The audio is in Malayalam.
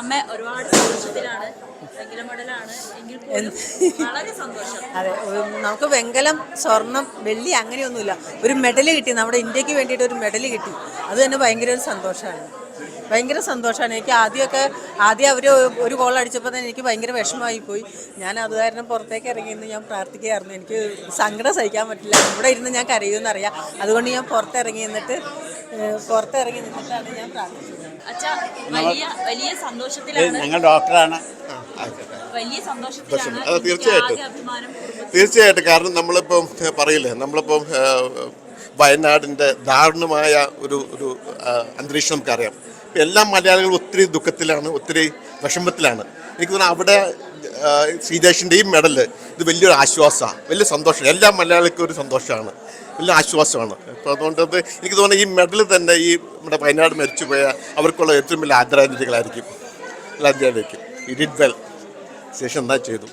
അമ്മ ഒരുപാട് സന്തോഷത്തിലാണ്. വെങ്കല മെഡലാണ് എങ്കിൽ പോലും വളരെ സന്തോഷം. അതെ, നമുക്ക് വെങ്കലം, സ്വർണം, വെള്ളി അങ്ങനെയൊന്നുമില്ല, ഒരു മെഡൽ കിട്ടി, നമ്മുടെ ഇന്ത്യക്ക് വേണ്ടിയിട്ട് ഒരു മെഡൽ കിട്ടി. അത് തന്നെ ഭയങ്കര ഒരു സന്തോഷമാണ്, ഭയങ്കര സന്തോഷമാണ്. എനിക്ക് ആദ്യം അവർ ഒരു ഗോൾ അടിച്ചപ്പോൾ തന്നെ എനിക്ക് ഭയങ്കര വിഷമമായി പോയി. ഞാൻ അത് കാരണം പുറത്തേക്ക് ഇറങ്ങിയെന്ന് ഞാൻ പ്രാർത്ഥിക്കുകയായിരുന്നു. എനിക്ക് സങ്കടം സഹിക്കാൻ പറ്റില്ല, ഇവിടെ ഇരുന്ന് ഞാൻ കരയുമെന്നറിയാം. അതുകൊണ്ട് ഞാൻ പുറത്തിറങ്ങി നിന്നിട്ടാണ് ഞാൻ പ്രാർത്ഥിച്ചത്. അച്ഛാ, വലിയ സന്തോഷത്തിലാണ്. ഞങ്ങൾ ഡോക്ടറാണ്. വലിയ സന്തോഷത്തിലാണ്. തീർച്ചയായിട്ടും. കാരണം നമ്മളിപ്പം പറയില്ലേ, നമ്മളിപ്പം വയനാടിൻ്റെ ദാരുണമായ ഒരു അന്തരീക്ഷം നമുക്കറിയാം. എല്ലാ മലയാളികളും ഒത്തിരി ദുഃഖത്തിലാണ്, ഒത്തിരി വിഷമത്തിലാണ്. എനിക്ക് തോന്നുന്നു അവിടെ ശ്രീജേഷിൻ്റെ ഈ മെഡല് ഇത് വലിയൊരു ആശ്വാസമാണ്, വലിയ സന്തോഷം. എല്ലാ മലയാളിക്കും ഒരു സന്തോഷമാണ്, വലിയ ആശ്വാസമാണ്. അപ്പോൾ അതുകൊണ്ട് എനിക്ക് തോന്നുന്നു ഈ മെഡൽ തന്നെ ഈ നമ്മുടെ വയനാട് മരിച്ചുപോയ അവർക്കുള്ള ഏറ്റവും വലിയ ആദരാഞ്ജലികളായിരിക്കും. ഈ ഡിഡ് വെൽ ശേഷം എന്താ ചെയ്തു.